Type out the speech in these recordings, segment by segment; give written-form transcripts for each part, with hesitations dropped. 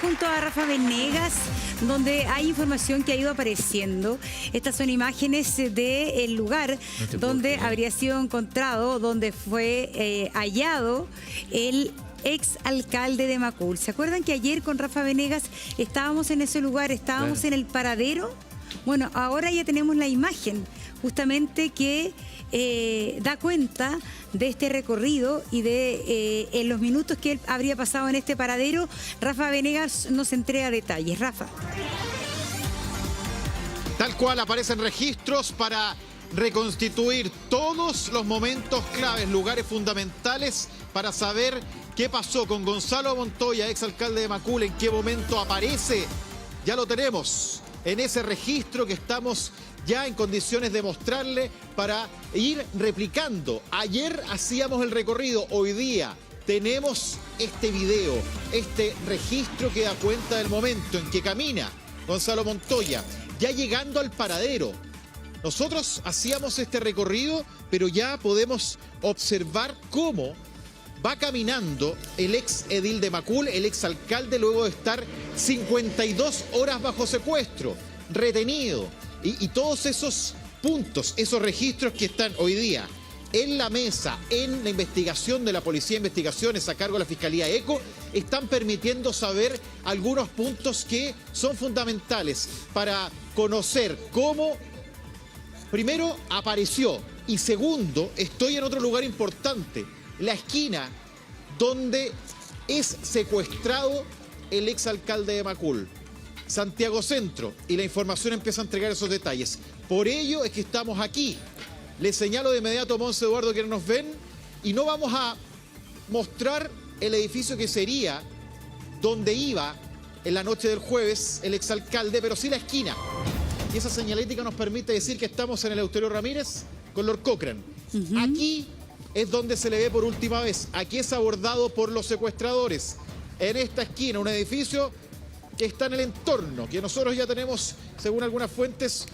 Junto a Rafa Venegas, donde hay información que ha ido apareciendo. Estas son imágenes del lugar donde habría sido encontrado, donde fue hallado el ex alcalde de Macul. ¿Se acuerdan que ayer con Rafa Venegas estábamos en ese lugar, estábamos en el paradero? Bueno, ahora ya tenemos la imagen justamente que da cuenta de este recorrido y de en los minutos que él habría pasado en este paradero. Rafa Venegas nos entrega detalles. Rafa. Tal cual aparecen registros para reconstituir todos los momentos claves, lugares fundamentales para saber qué pasó con Gonzalo Montoya, exalcalde de Macul, en qué momento aparece. Ya lo tenemos en ese registro que estamos ya en condiciones de mostrarle para ir replicando. Ayer hacíamos el recorrido, hoy día tenemos este video, este registro que da cuenta del momento en que camina Gonzalo Montoya, ya llegando al paradero. Nosotros hacíamos este recorrido, pero ya podemos observar cómo va caminando el ex edil de Macul, el ex alcalde, luego de estar 52 horas bajo secuestro, retenido. Y todos esos puntos, esos registros que están hoy día en la mesa, en la investigación de la Policía de Investigaciones a cargo de la Fiscalía ECO, están permitiendo saber algunos puntos que son fundamentales para conocer cómo, primero, apareció y segundo, estoy en otro lugar importante, la esquina donde es secuestrado el exalcalde de Macul, Santiago Centro, y la información empieza a entregar esos detalles. Por ello es que estamos aquí. Les señalo de inmediato a Monse, Eduardo, quienes nos ven, y no vamos a mostrar el edificio que sería donde iba en la noche del jueves el exalcalde, pero sí la esquina. Y esa señalética nos permite decir que estamos en el Eleuterio Ramírez con Lord Cochrane. Aquí es donde se le ve por última vez. Aquí es abordado por los secuestradores. En esta esquina, un edificio que está en el entorno, que nosotros ya tenemos, según algunas fuentes,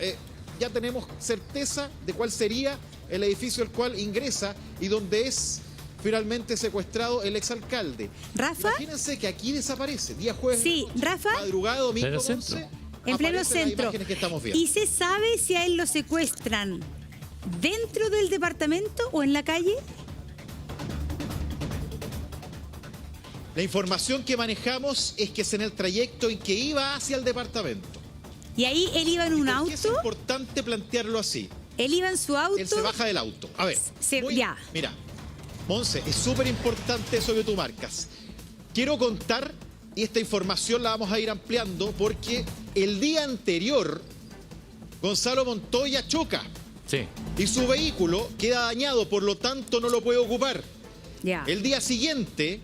ya tenemos certeza de cuál sería el edificio al cual ingresa y donde es finalmente secuestrado el exalcalde. Rafa. Imagínense que aquí desaparece, día jueves, Sí, Rafa. madrugada, domingo, 11, En pleno aparecen las centro. imágenes que estamos viendo. ¿Y se sabe si a él lo secuestran dentro del departamento o en la calle? La información que manejamos es que es en el trayecto en que iba hacia el departamento. Y ahí él iba en un ¿Por qué es auto. importante plantearlo así? Él iba en su auto. Él se baja del auto. A ver, Ya. Mira, Monse, es súper importante eso que tú marcas. Quiero contar, y esta información la vamos a ir ampliando, porque el día anterior Gonzalo Montoya choca. Sí. Y su vehículo queda dañado, por lo tanto no lo puede ocupar. Ya. El día siguiente,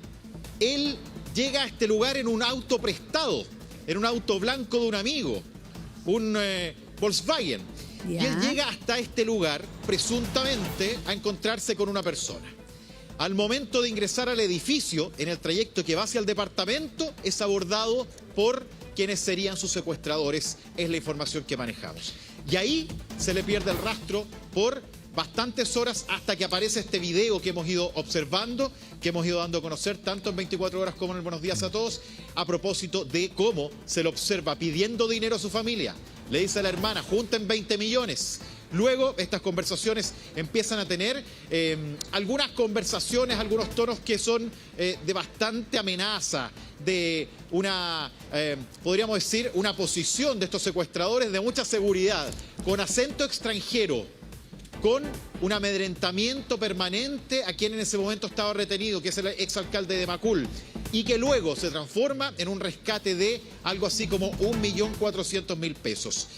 él llega a este lugar en un auto prestado, en un auto blanco de un amigo, un Volkswagen. Ya. Y él llega hasta este lugar, presuntamente, a encontrarse con una persona. Al momento de ingresar al edificio, en el trayecto que va hacia el departamento, es abordado por quienes serían sus secuestradores, es la información que manejamos. Y ahí se le pierde el rastro por bastantes horas hasta que aparece este video que hemos ido observando, que hemos ido dando a conocer tanto en 24 horas como en el Buenos Días a Todos, a propósito de cómo se lo observa pidiendo dinero a su familia. Le dice a la hermana, junten 20 millones. Luego estas conversaciones empiezan a tener algunas conversaciones, algunos tonos que son de bastante amenaza, de una, podríamos decir, una posición de estos secuestradores de mucha seguridad, con acento extranjero, con un amedrentamiento permanente a quien en ese momento estaba retenido, que es el exalcalde de Macul, y que luego se transforma en un rescate de algo así como 1.400.000 pesos.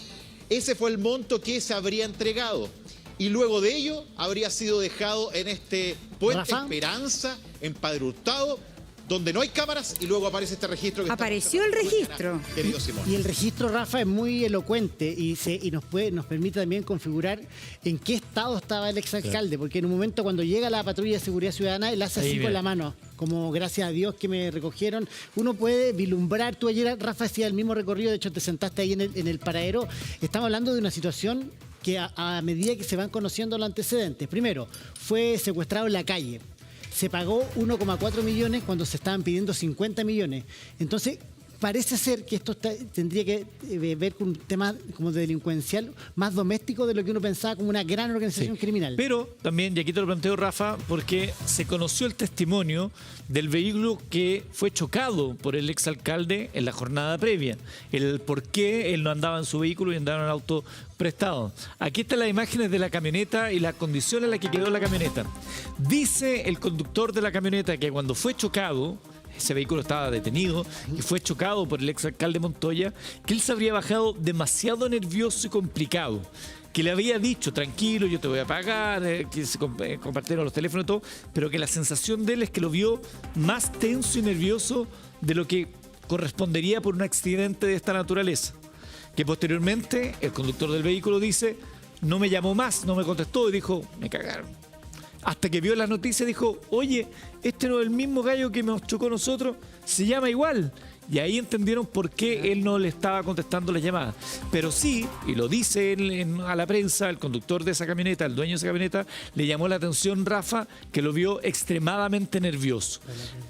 Ese fue el monto que se habría entregado. Y luego de ello habría sido dejado en este puente Rafa. Esperanza, en Padre Hurtado, donde no hay cámaras, y luego aparece este registro. Apareció el registro. Querido Simón. Y el registro, Rafa, es muy elocuente y nos permite también configurar en qué estado estaba el exalcalde, porque en un momento cuando llega la patrulla de seguridad ciudadana, él hace así con la mano, como gracias a Dios que me recogieron. Uno puede vislumbrar, tú ayer, Rafa, hacía el mismo recorrido, de hecho te sentaste ahí en el paradero. Estamos hablando de una situación que a medida que se van conociendo los antecedentes, primero, fue secuestrado en la calle. Se pagó 1,4 millones cuando se estaban pidiendo 50 millones. Entonces, parece ser que esto tendría que ver con un tema como delincuencial más doméstico de lo que uno pensaba como una gran organización criminal. Pero también, y aquí te lo planteo, Rafa, porque se conoció el testimonio del vehículo que fue chocado por el exalcalde en la jornada previa. El por qué él no andaba en su vehículo y andaba en el auto prestado. Aquí están las imágenes de la camioneta y la condición en la que quedó la camioneta. Dice el conductor de la camioneta que cuando fue chocado, ese vehículo estaba detenido y fue chocado por el exalcalde Montoya, que él se habría bajado demasiado nervioso y complicado, que le había dicho, tranquilo, yo te voy a pagar, que se compartieron los teléfonos y todo, pero que la sensación de él es que lo vio más tenso y nervioso de lo que correspondería por un accidente de esta naturaleza. Que posteriormente el conductor del vehículo dice, no me llamó más, no me contestó y dijo, me cagaron. Hasta que vio las noticias dijo, oye, este no es el mismo gallo que nos chocó a nosotros, se llama igual. Y ahí entendieron por qué él no le estaba contestando las llamadas. Pero sí, y lo dice a la prensa, el conductor de esa camioneta, el dueño de esa camioneta, le llamó la atención, Rafa, que lo vio extremadamente nervioso.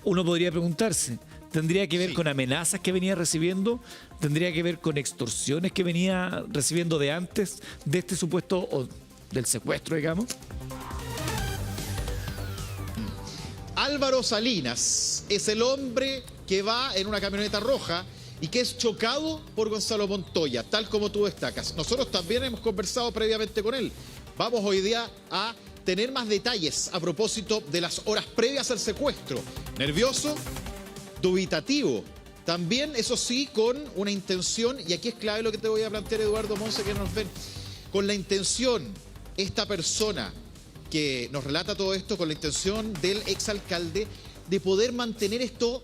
Uno podría preguntarse, ¿tendría que ver con amenazas que venía recibiendo? ¿Tendría que ver con extorsiones que venía recibiendo de antes de este supuesto, o del secuestro, digamos? Álvaro Salinas es el hombre que va en una camioneta roja y que es chocado por Gonzalo Montoya, tal como tú destacas. Nosotros también hemos conversado previamente con él. Vamos hoy día a tener más detalles a propósito de las horas previas al secuestro. Nervioso, dubitativo, también, eso sí, con una intención, y aquí es clave lo que te voy a plantear, Eduardo Monse, que nos ven, con la intención, esta persona que nos relata todo esto, con la intención del exalcalde de poder mantener esto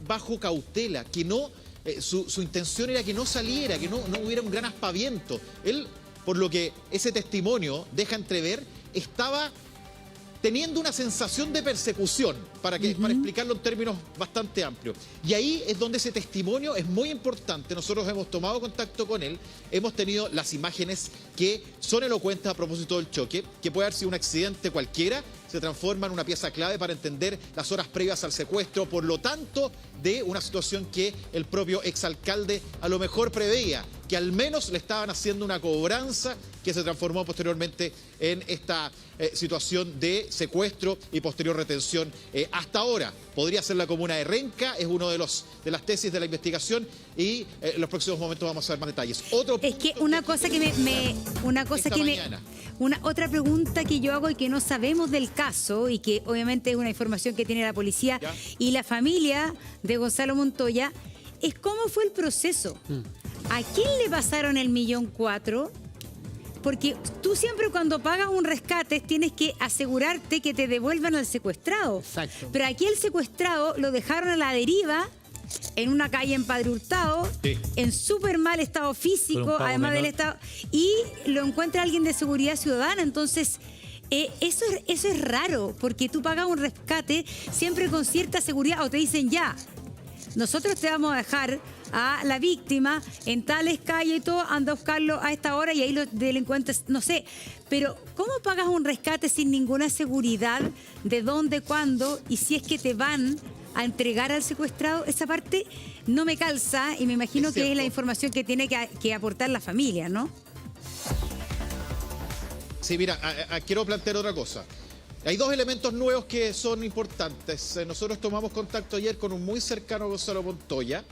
bajo cautela, que no, su intención era que no saliera, que no hubiera un gran aspaviento. Él, por lo que ese testimonio deja entrever, estaba teniendo una sensación de persecución, para explicarlo en términos bastante amplios. Y ahí es donde ese testimonio es muy importante. Nosotros hemos tomado contacto con él, hemos tenido las imágenes que son elocuentes a propósito del choque, que puede haber sido un accidente cualquiera, se transforma en una pieza clave para entender las horas previas al secuestro, por lo tanto, de una situación que el propio exalcalde a lo mejor preveía, que al menos le estaban haciendo una cobranza que se transformó posteriormente en esta situación de secuestro y posterior retención. Hasta ahora podría ser la comuna de Renca, es uno de las tesis de la investigación, y en los próximos momentos vamos a ver más detalles. Es que una cosa que otra pregunta que yo hago y que no sabemos del caso, y que obviamente es una información que tiene la policía y la familia de Gonzalo Montoya, es cómo fue el proceso. ¿A quién le pasaron el 1.400.000? Porque tú siempre cuando pagas un rescate tienes que asegurarte que te devuelvan al secuestrado. Exacto. Pero aquí el secuestrado lo dejaron a la deriva en una calle en Padre Hurtado, en súper mal estado físico, además del estado, y lo encuentra alguien de seguridad ciudadana. Entonces, eso es raro, porque tú pagas un rescate siempre con cierta seguridad, o te dicen ya, nosotros te vamos a dejar a la víctima en tales calles y todo, anda a buscarlo a esta hora y ahí los delincuentes, no sé. Pero, ¿cómo pagas un rescate sin ninguna seguridad de dónde, cuándo y si es que te van a entregar al secuestrado? Esa parte no me calza y me imagino que es la información que tiene que aportar la familia, ¿no? Sí, mira, quiero plantear otra cosa. Hay dos elementos nuevos que son importantes. Nosotros tomamos contacto ayer con un muy cercano a Gonzalo Montoya.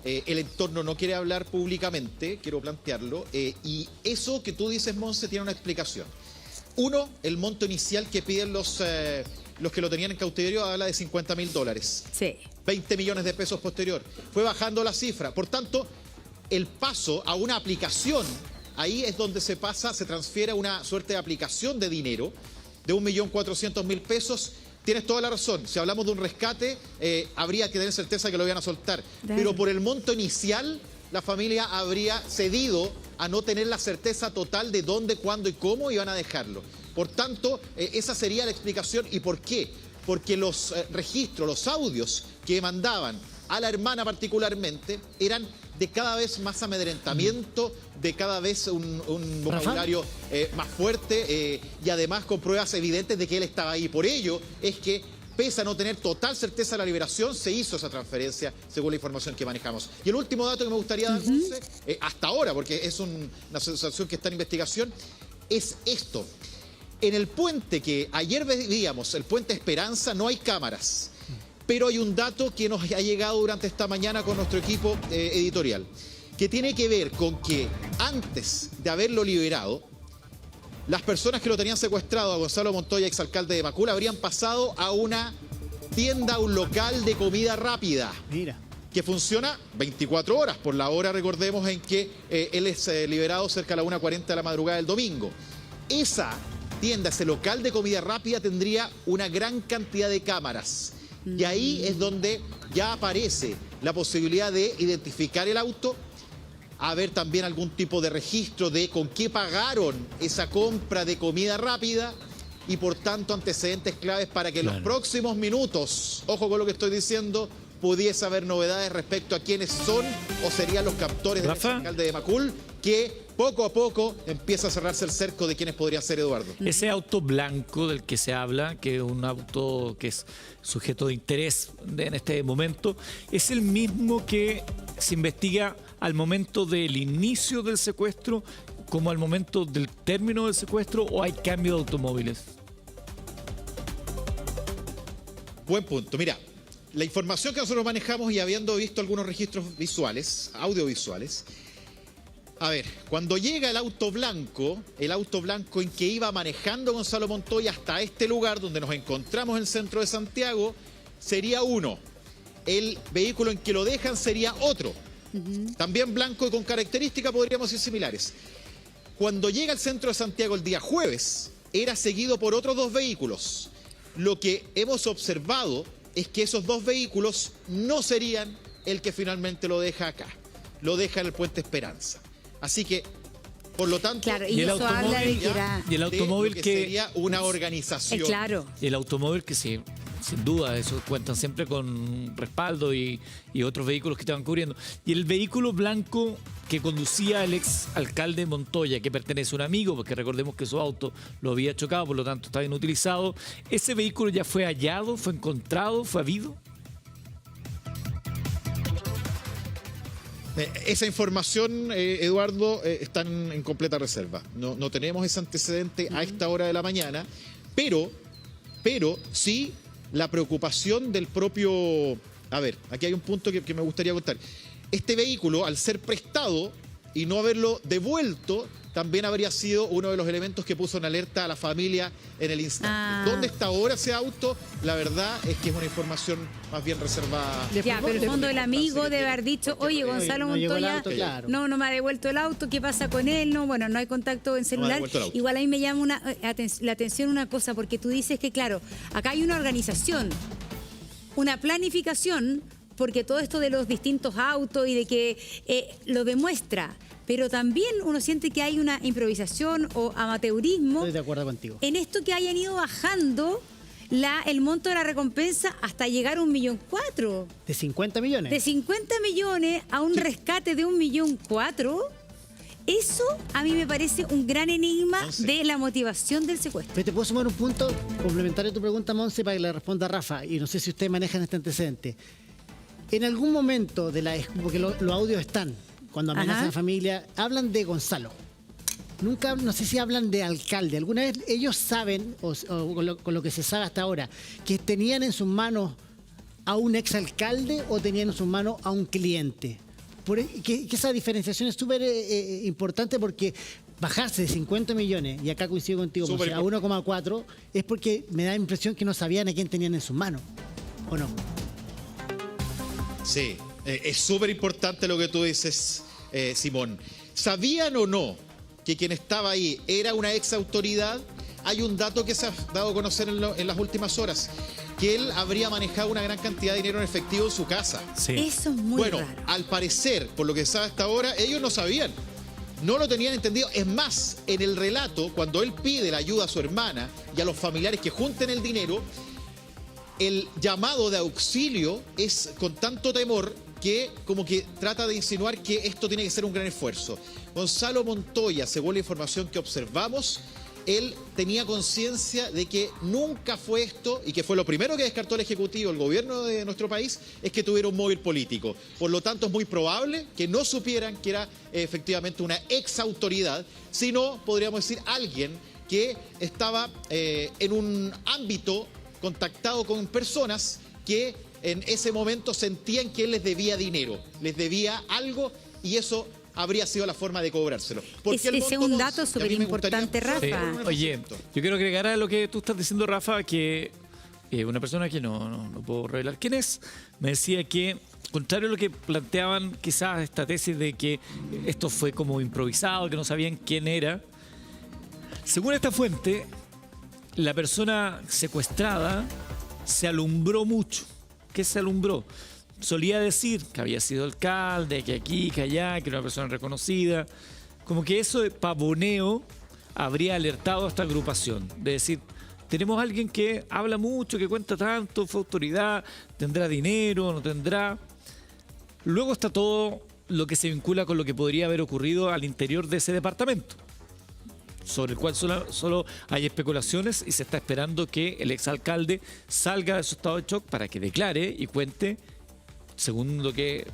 El entorno no quiere hablar públicamente, quiero plantearlo, y eso que tú dices, Monse, tiene una explicación. Uno, el monto inicial que piden los que lo tenían en cautiverio habla de $50.000. Sí. 20 millones de pesos posterior. Fue bajando la cifra. Por tanto, el paso a una aplicación, ahí es donde se transfiere a una suerte de aplicación de dinero de 1.400.000 pesos. Tienes toda la razón. Si hablamos de un rescate, habría que tener certeza que lo iban a soltar. Pero por el monto inicial, la familia habría cedido a no tener la certeza total de dónde, cuándo y cómo iban a dejarlo. Por tanto, esa sería la explicación. ¿Y por qué? Porque los registros, los audios que mandaban a la hermana particularmente, eran de cada vez más amedrentamiento, de cada vez un vocabulario más fuerte, y además con pruebas evidentes de que él estaba ahí. Por ello es que pese a no tener total certeza de la liberación, se hizo esa transferencia según la información que manejamos. Y el último dato que me gustaría dar, Monse, hasta ahora, porque es una situación que está en investigación, es esto. En el puente que ayer veíamos, el puente Esperanza, no hay cámaras. Pero hay un dato que nos ha llegado durante esta mañana con nuestro equipo editorial, que tiene que ver con que antes de haberlo liberado, las personas que lo tenían secuestrado a Gonzalo Montoya, exalcalde de Macul, habrían pasado a una tienda, a un local de comida rápida. Mira. Que funciona 24 horas, por la hora, recordemos, en que él es liberado cerca de la 1:40 de la madrugada del domingo. Esa tienda, ese local de comida rápida, tendría una gran cantidad de cámaras. Y ahí es donde ya aparece la posibilidad de identificar el auto, haber también algún tipo de registro de con qué pagaron esa compra de comida rápida y por tanto antecedentes claves para que en los próximos minutos, ojo con lo que estoy diciendo, pudiese haber novedades respecto a quiénes son o serían los captores del alcalde de Macul, que poco a poco empieza a cerrarse el cerco de quiénes podrían ser, Eduardo. Ese auto blanco del que se habla, que es un auto que es sujeto de interés en este momento, es el mismo que se investiga al momento del inicio del secuestro como al momento del término del secuestro, ¿o hay cambio de automóviles? Buen punto. Mira, la información que nosotros manejamos y habiendo visto algunos registros visuales, audiovisuales, a ver, cuando llega el auto blanco en que iba manejando Gonzalo Montoya hasta este lugar donde nos encontramos en el centro de Santiago, sería uno. El vehículo en que lo dejan sería otro. También blanco y con características, podríamos decir, similares. Cuando llega al centro de Santiago el día jueves, era seguido por otros 2 vehículos. Lo que hemos observado es que esos 2 vehículos no serían el que finalmente lo deja acá. Lo deja en el puente Esperanza. Así que, por lo tanto, claro, y eso habla de que era... Y el automóvil que sería una organización. Claro. Y el automóvil que sí, sin duda, eso cuentan siempre con respaldo y otros vehículos que estaban cubriendo. Y el vehículo blanco que conducía el ex alcalde Montoya, que pertenece a un amigo, porque recordemos que su auto lo había chocado, por lo tanto está inutilizado. ¿Ese vehículo ya fue hallado, fue encontrado, fue habido? Esa información, Eduardo, está en completa reserva. No tenemos ese antecedente a esta hora de la mañana, pero sí la preocupación del propio... A ver, aquí hay un punto que me gustaría contar. Este vehículo, al ser prestado y no haberlo devuelto, también habría sido uno de los elementos que puso en alerta a la familia en el instante. ¿Dónde está ahora ese auto? La verdad es que es una información más bien reservada. Ya, pero el fondo del amigo debe haber dicho, oye, Gonzalo Montoya, no me ha devuelto el auto, ¿qué pasa con él? No, bueno, no hay contacto en celular. Igual a mí me llama la atención una cosa, porque tú dices que, claro, acá hay una organización, una planificación, porque todo esto de los distintos autos y de que lo demuestra. Pero también uno siente que hay una improvisación o amateurismo. Estoy de acuerdo contigo. En esto que hayan ido bajando el monto de la recompensa hasta llegar a 1,4 millones. ¿De 50 millones? De 50 millones a un rescate de 1,4 millones. Eso a mí me parece un gran enigma de la motivación del secuestro. Pero te puedo sumar un punto complementario a tu pregunta, Monse, para que le responda Rafa. Y no sé si ustedes manejan este antecedente. En algún momento porque los audios están, cuando amenazan a la familia, hablan de Gonzalo. Nunca, no sé si hablan de alcalde. ¿Alguna vez ellos saben, o con lo que se sabe hasta ahora, que tenían en sus manos a un exalcalde o tenían en sus manos a un cliente? Que esa diferenciación es súper importante, porque bajarse de 50 millones, y acá coincido contigo, a 1,4, es porque me da la impresión que no sabían a quién tenían en sus manos, ¿o no? Sí, es súper importante lo que tú dices, Simón. ¿Sabían o no que quien estaba ahí era una ex autoridad? Hay un dato que se ha dado a conocer en las últimas horas, que él habría manejado una gran cantidad de dinero en efectivo en su casa. Sí. Eso es muy raro. Bueno, al parecer, por lo que se sabe hasta ahora, ellos no sabían. No lo tenían entendido. Es más, en el relato, cuando él pide la ayuda a su hermana y a los familiares que junten el dinero, el llamado de auxilio es con tanto temor que como que trata de insinuar que esto tiene que ser un gran esfuerzo. Gonzalo Montoya, según la información que observamos, él tenía conciencia de que nunca fue esto, y que fue lo primero que descartó el Ejecutivo, el gobierno de nuestro país, es que tuviera un móvil político. Por lo tanto, es muy probable que no supieran que era efectivamente una exautoridad, sino, podríamos decir, alguien que estaba en un ámbito contactado con personas que en ese momento sentían que él les debía dinero, les debía algo, y eso habría sido la forma de cobrárselo. Ese es un dato súper importante, Rafa. Sí. Oye, yo quiero agregar a lo que tú estás diciendo, Rafa, que una persona que no puedo revelar quién es, me decía que, contrario a lo que planteaban quizás esta tesis de que esto fue como improvisado, que no sabían quién era, según esta fuente, la persona secuestrada se alumbró mucho. ¿Qué se alumbró? Solía decir que había sido alcalde, que aquí, que allá, que era una persona reconocida. Como que eso de pavoneo habría alertado a esta agrupación. De decir, tenemos a alguien que habla mucho, que cuenta tanto, fue autoridad, tendrá dinero, no tendrá. Luego está todo lo que se vincula con lo que podría haber ocurrido al interior de ese departamento, sobre el cual solo hay especulaciones, y se está esperando que el exalcalde salga de su estado de shock para que declare y cuente, según lo que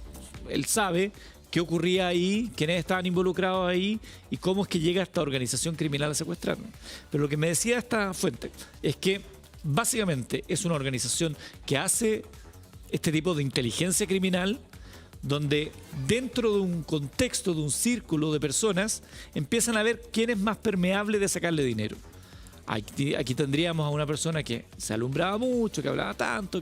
él sabe, qué ocurría ahí, quiénes estaban involucrados ahí y cómo es que llega esta organización criminal a secuestrarlo. Pero lo que me decía esta fuente es que básicamente es una organización que hace este tipo de inteligencia criminal, donde dentro de un contexto, de un círculo de personas, empiezan a ver quién es más permeable de sacarle dinero. Aquí tendríamos a una persona que se alumbraba mucho, que hablaba tanto,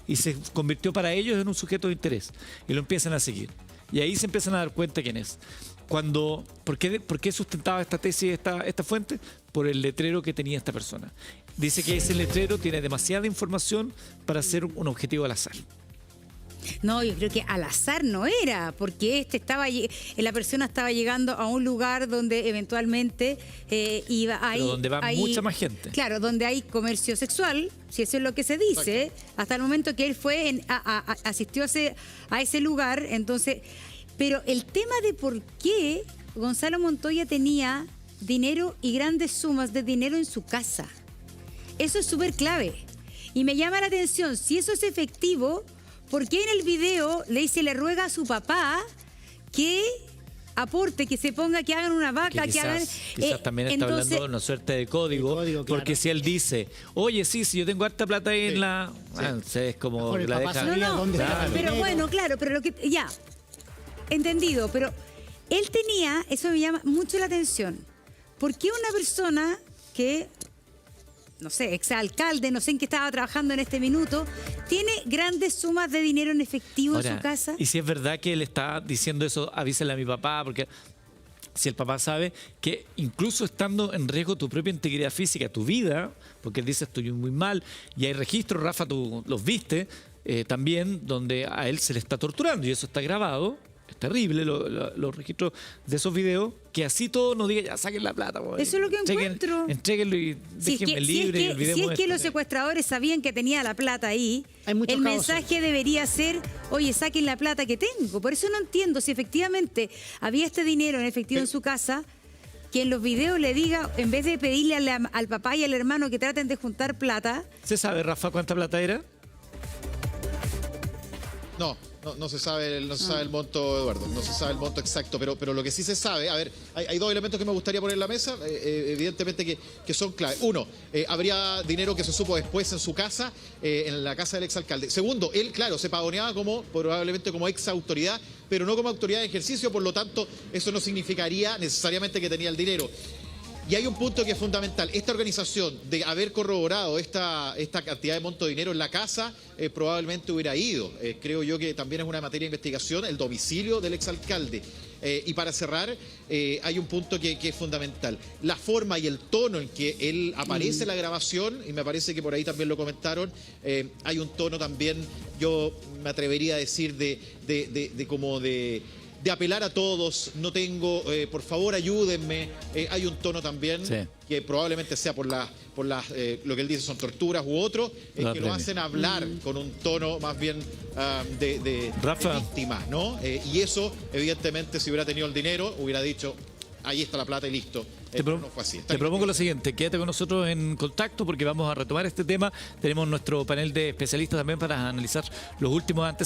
y se convirtió para ellos en un sujeto de interés. Y lo empiezan a seguir. Y ahí se empiezan a dar cuenta quién es. ¿Por qué sustentaba esta tesis, esta fuente? Por el letrero que tenía esta persona. Dice que ese letrero tiene demasiada información para ser un objetivo al azar. No, yo creo que al azar no era, porque la persona estaba llegando a un lugar donde eventualmente iba a ir. Pero donde va mucha más gente. Claro, donde hay comercio sexual, si eso es lo que se dice, hasta el momento que él fue asistió a ese lugar. Entonces, pero el tema de por qué Gonzalo Montoya tenía dinero y grandes sumas de dinero en su casa, eso es súper clave. Y me llama la atención, si eso es efectivo, ¿por qué en el video le ruega a su papá que aporte, que se ponga, que hagan una vaca, que hagan... Quizás también está hablando de una suerte de código, claro. Porque si él dice, oye, sí, yo tengo harta plata ahí en la... es como la deja... Pero bueno, claro, pero lo que... Ya, entendido, pero él tenía, eso me llama mucho la atención, ¿por qué una persona que... no sé, exalcalde, no sé en qué estaba trabajando en este minuto, tiene grandes sumas de dinero en efectivo en su casa? Y si es verdad que él está diciendo eso, avísale a mi papá, porque si el papá sabe que incluso estando en riesgo tu propia integridad física, tu vida, porque él dice estoy muy mal, y hay registros, Rafa, tú los viste, también donde a él se le está torturando, y eso está grabado. Es terrible los registros de esos videos, que así todo nos diga, ya saquen la plata. Eso es lo que encuentro. Entréguenlo y déjenme libre y olvidemos Si es que esto. los secuestradores sabían que tenía la plata ahí, el mensaje debería ser, oye, saquen la plata que tengo. Por eso no entiendo si efectivamente había este dinero en efectivo en su casa, que en los videos le diga, en vez de pedirle al papá y al hermano que traten de juntar plata. ¿Se sabe, Rafa, cuánta plata era? No se sabe el monto, Eduardo, no se sabe el monto exacto, pero lo que sí se sabe, a ver, hay dos elementos que me gustaría poner en la mesa, evidentemente que son clave. Uno, habría dinero que se supo después en su casa, en la casa del exalcalde. Segundo, él, claro, se pavoneaba probablemente como exautoridad, pero no como autoridad de ejercicio, por lo tanto, eso no significaría necesariamente que tenía el dinero. Y hay un punto que es fundamental. Esta organización, de haber corroborado esta cantidad de monto de dinero en la casa, probablemente hubiera ido. Creo yo que también es una materia de investigación, el domicilio del exalcalde. Y para cerrar, hay un punto que es fundamental. La forma y el tono en que él aparece en la grabación, y me parece que por ahí también lo comentaron, hay un tono también, yo me atrevería a decir, de apelar a todos, no tengo, por favor ayúdenme. Hay un tono también que probablemente sea por lo que él dice son torturas u otro, que lo hacen hablar con un tono más bien de víctima, ¿no? Y eso, evidentemente, si hubiera tenido el dinero, hubiera dicho, ahí está la plata y listo. pero no fue así. Te propongo lo siguiente, quédate con nosotros en contacto porque vamos a retomar este tema. Tenemos nuestro panel de especialistas también para analizar los últimos antecedentes.